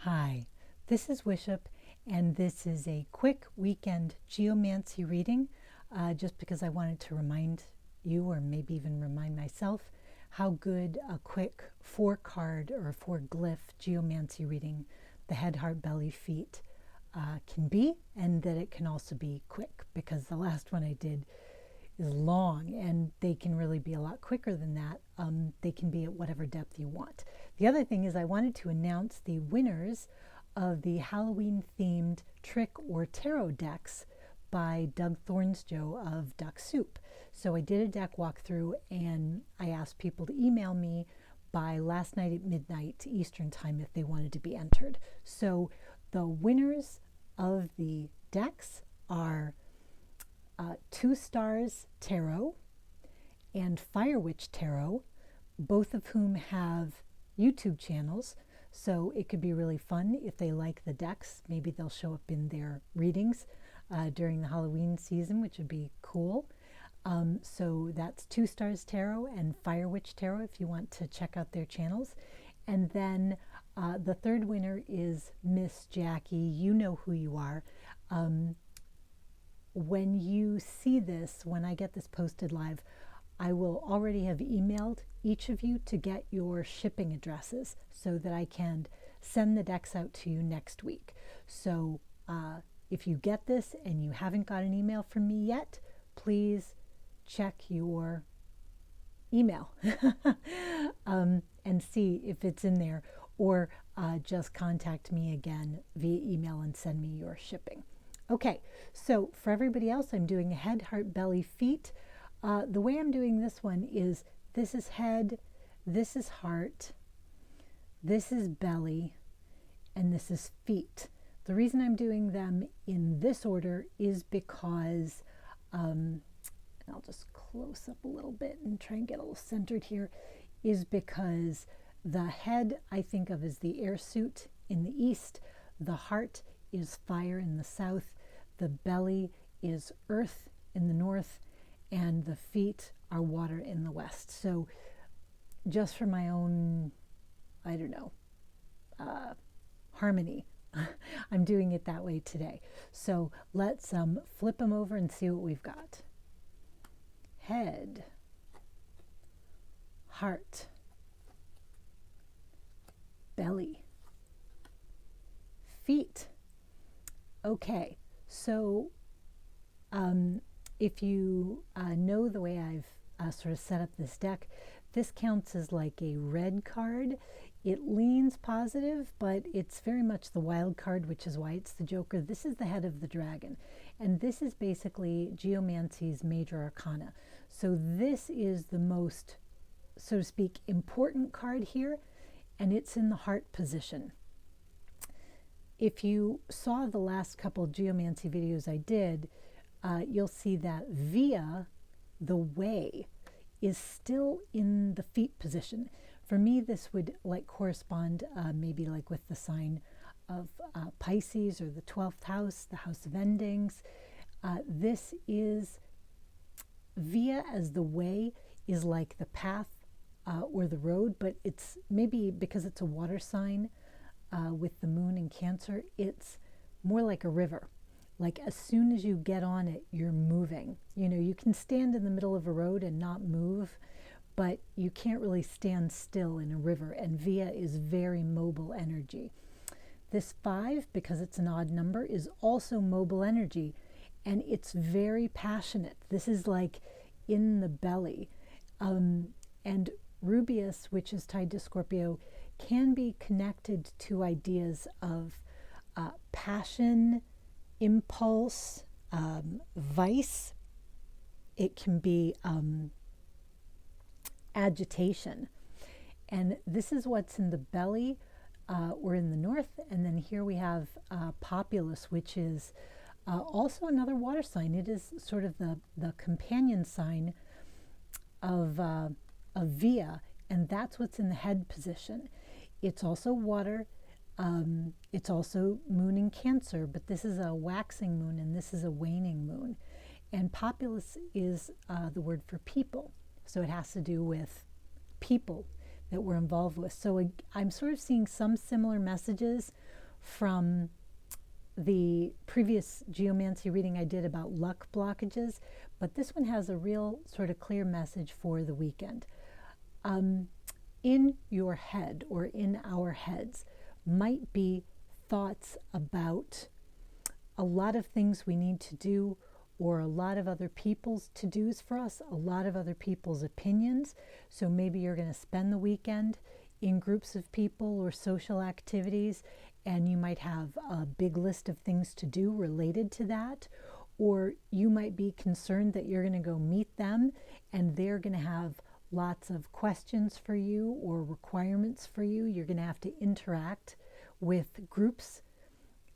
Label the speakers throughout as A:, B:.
A: Hi, this is Wishop, and this is a quick weekend geomancy reading, just because I wanted to remind you, or maybe even remind myself, how good a quick 4-card or 4-glyph geomancy reading, the head, heart, belly, feet, can be, and that it can also be quick, because the last one I did is long, and they can really be a lot quicker than that. They can be at whatever depth you want. The other thing is I wanted to announce the winners of the Halloween themed trick or tarot decks by Doug Thornsjoe of Duck Soup. So I did a deck walkthrough, and I asked people to email me by last night at midnight Eastern time if they wanted to be entered. So the winners of the decks are 2 Stars Tarot and Fire Witch Tarot, both of whom have YouTube channels, so it could be really fun if they like the decks. Maybe they'll show up in their readings during the Halloween season, which would be cool. So that's 2 Stars Tarot and Fire Witch Tarot if you want to check out their channels. And then the third winner is Miss Jackie. You know who you are. When you see this, when I get this posted live, I will already have emailed each of you to get your shipping addresses so that I can send the decks out to you next week. So if you get this and you haven't got an email from me yet, please check your email and see if it's in there, or just contact me again via email and send me your shipping. Okay, so for everybody else, I'm doing head, heart, belly, feet. The way I'm doing this one is this is head, this is heart, this is belly, and this is feet. The reason I'm doing them in this order is because, and I'll just close up a little bit and try and get a little centered here, is because the head I think of as the air suit in the east, the heart is fire in the south, the belly is earth in the north, and the feet are water in the west. So just for my own, I don't know, harmony, I'm doing it that way today. So let's flip them over and see what we've got. Head, heart, belly, feet. Okay, so if you know the way I've sort of set up this deck, this counts as like a red card. It leans positive, but it's very much the wild card, which is why it's the Joker. This is the head of the dragon, and this is basically Geomancy's major arcana. So this is the most, so to speak, important card here, and it's in the heart position. If you saw the last couple of geomancy videos I did, you'll see that Via, the way, is still in the feet position. For me, this would like correspond maybe like with the sign of Pisces, or the 12th house, the house of endings. This is Via as the way is like the path or the road, but it's maybe because it's a water sign, with the moon in Cancer, it's more like a river. Like as soon as you get on it, you're moving. You know, you can stand in the middle of a road and not move, but you can't really stand still in a river, and Via is very mobile energy. This 5, because it's an odd number, is also mobile energy, and it's very passionate. This is like in the belly. And Rubeus, which is tied to Scorpio, can be connected to ideas of passion, impulse, vice. It can be agitation. And this is what's in the belly or in the north. And then here we have Populus, which is also another water sign. It is sort of the companion sign of Via, and that's what's in the head position. It's also water. It's also moon in Cancer, but this is a waxing moon and this is a waning moon. And populace is the word for people. So it has to do with people, that we're involved with. So I'm sort of seeing some similar messages from the previous geomancy reading I did about luck blockages, but this one has a real sort of clear message for the weekend. In your head, or in our heads, might be thoughts about a lot of things we need to do, or a lot of other people's to-dos for us, a lot of other people's opinions. So maybe you're going to spend the weekend in groups of people or social activities, and you might have a big list of things to do related to that. Or you might be concerned that you're going to go meet them and they're going to have lots of questions for you or requirements for you. You're going to have to interact with groups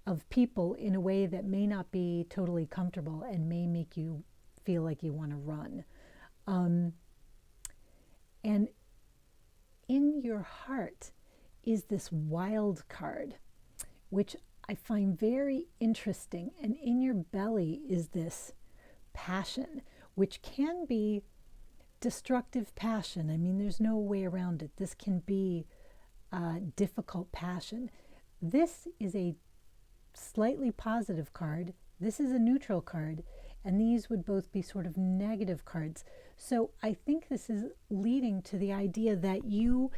A: of people in a way that may not be totally comfortable and may make you feel like you want to run. And in your heart is this wild card, which I find very interesting. And in your belly is this passion, which can be destructive passion. I mean, there's no way around it. This can be difficult passion. This is a slightly positive card. This is a neutral card, and these would both be sort of negative cards. So I think this is leading to the idea that you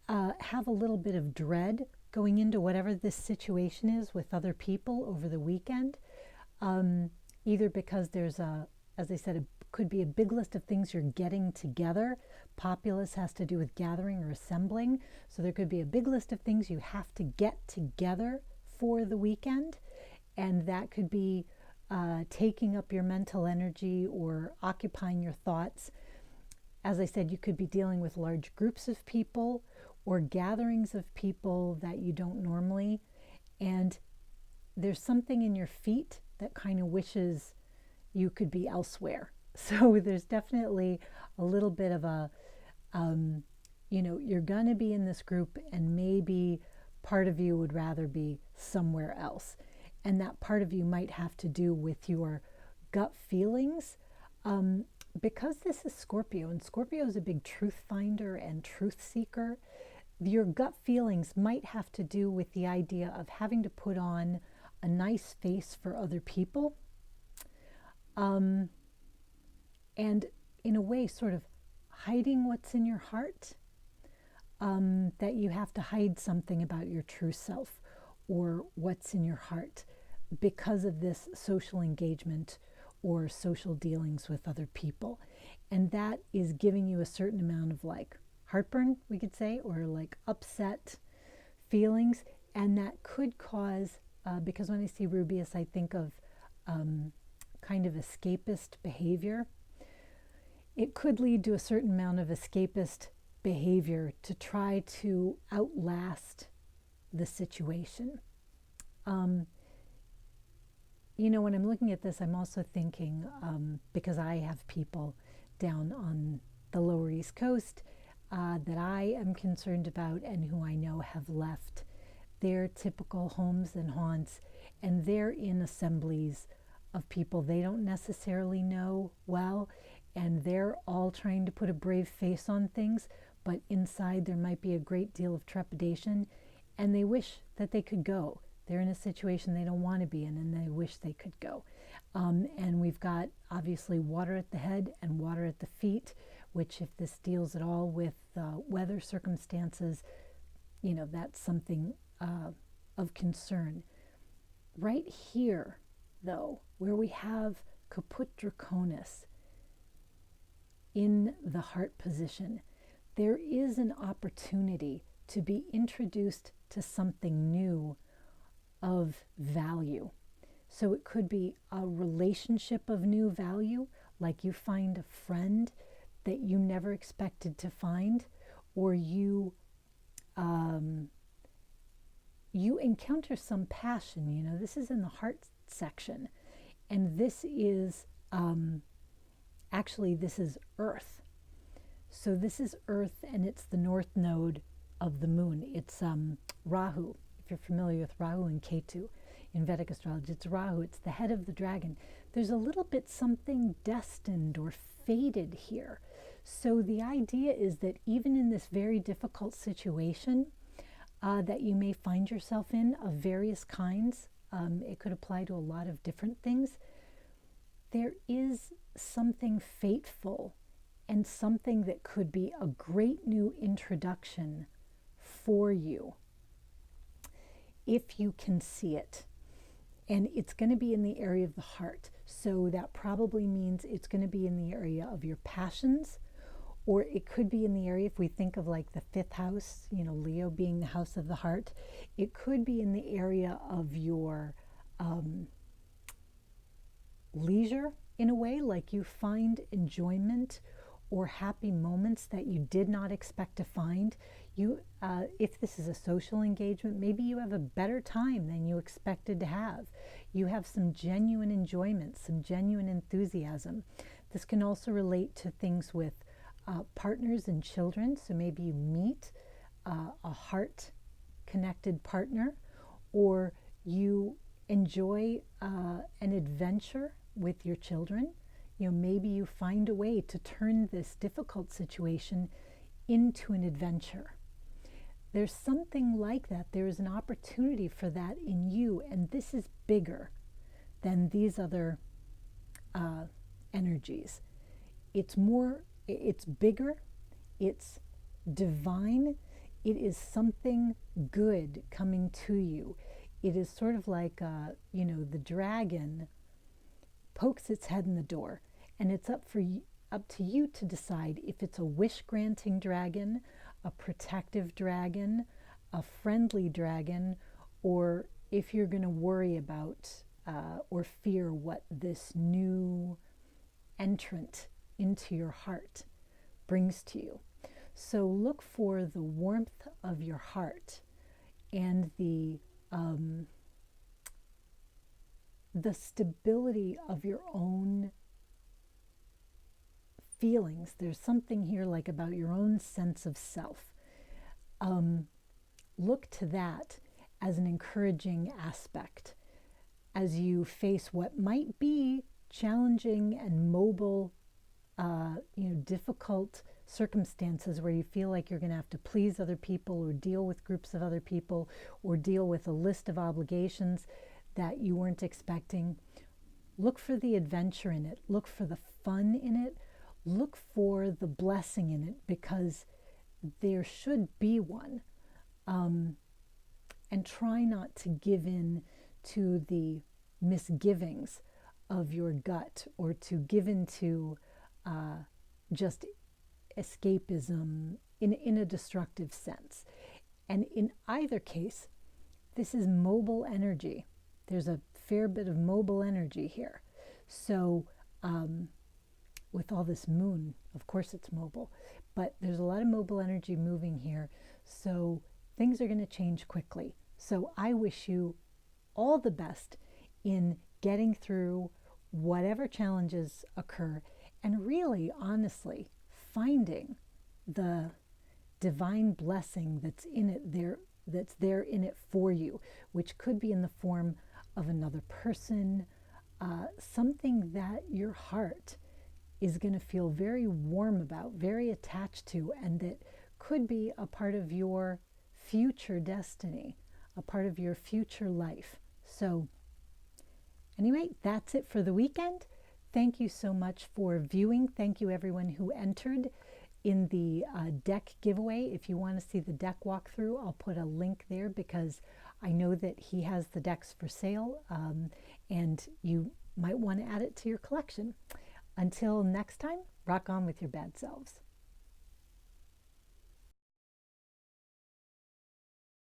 A: have a little bit of dread going into whatever this situation is with other people over the weekend, either because there's as I said, could be a big list of things you're getting together. Populace has to do with gathering or assembling. So there could be a big list of things you have to get together for the weekend. And that could be taking up your mental energy or occupying your thoughts. As I said, you could be dealing with large groups of people or gatherings of people that you don't normally. And there's something in your feet that kind of wishes you could be elsewhere. So there's definitely a little bit of a, you're going to be in this group and maybe part of you would rather be somewhere else. And that part of you might have to do with your gut feelings. Because this is Scorpio, and Scorpio is a big truth finder and truth seeker, your gut feelings might have to do with the idea of having to put on a nice face for other people. And in a way, sort of hiding what's in your heart, that you have to hide something about your true self or what's in your heart because of this social engagement or social dealings with other people. And that is giving you a certain amount of like heartburn, we could say, or like upset feelings. And that could cause, because when I see Rubeus, I think of kind of escapist behavior. It could lead to a certain amount of escapist behavior to try to outlast the situation. When I'm looking at this, I'm also thinking, because I have people down on the Lower East Coast that I am concerned about and who I know have left their typical homes and haunts, and they're in assemblies of people they don't necessarily know well, and they're all trying to put a brave face on things, but inside there might be a great deal of trepidation, and they wish that they could go. They're in a situation they don't want to be in, and they wish they could go. And we've got, obviously, water at the head and water at the feet, which, if this deals at all with weather circumstances, that's something of concern. Right here, though, where we have Caput Draconis in the heart position, there is an opportunity to be introduced to something new of value. So it could be a relationship of new value, like you find a friend that you never expected to find, or you encounter some passion. This is in the heart section, and this is this is Earth. So this is Earth, and it's the north node of the moon. It's Rahu. If you're familiar with Rahu and Ketu in Vedic astrology, it's Rahu. It's the head of the dragon. There's a little bit something destined or fated here. So the idea is that even in this very difficult situation that you may find yourself in of various kinds, it could apply to a lot of different things, there is something fateful and something that could be a great new introduction for you if you can see it. And it's going to be in the area of the heart. So that probably means it's going to be in the area of your passions, or it could be in the area, if we think of like the fifth house, you know, Leo being the house of the heart, it could be in the area of your leisure in a way, like you find enjoyment or happy moments that you did not expect to find. You, if this is a social engagement, maybe you have a better time than you expected to have. You have some genuine enjoyment, some genuine enthusiasm. This can also relate to things with partners and children. So maybe you meet a heart-connected partner, or you enjoy an adventure with your children. You know, maybe you find a way to turn this difficult situation into an adventure. There's something like that. There is an opportunity for that in you, and this is bigger than these other energies. It's more, it's bigger, it's divine, it is something good coming to you. It is sort of like, you know, the dragon pokes its head in the door, and it's up to you to decide if it's a wish-granting dragon, a protective dragon, a friendly dragon, or if you're going to worry about or fear what this new entrant into your heart brings to you. So look for the warmth of your heart and the stability of your own feelings. There's something here like about your own sense of self. Look to that as an encouraging aspect as you face what might be challenging and mobile, you know, difficult circumstances where you feel like you're going to have to please other people or deal with groups of other people or deal with a list of obligations that you weren't expecting. Look for the adventure in it. Look for the fun in it. Look for the blessing in it, because there should be one. And try not to give in to the misgivings of your gut, or to give in to just escapism in a destructive sense. And in either case, this is mobile energy. There's a fair bit of mobile energy here. So with all this moon, of course it's mobile, but there's a lot of mobile energy moving here. So things are going to change quickly. So I wish you all the best in getting through whatever challenges occur, and really, honestly, finding the divine blessing that's in it there, that's there in it for you, which could be in the form of another person, something that your heart is going to feel very warm about, very attached to, and that could be a part of your future destiny, a part of your future life. So anyway, that's it for the weekend. Thank you so much for viewing. Thank you everyone who entered in the deck giveaway. If you want to see the deck walkthrough, I'll put a link there, because I know that he has the decks for sale, and you might want to add it to your collection. Until next time, rock on with your bad selves.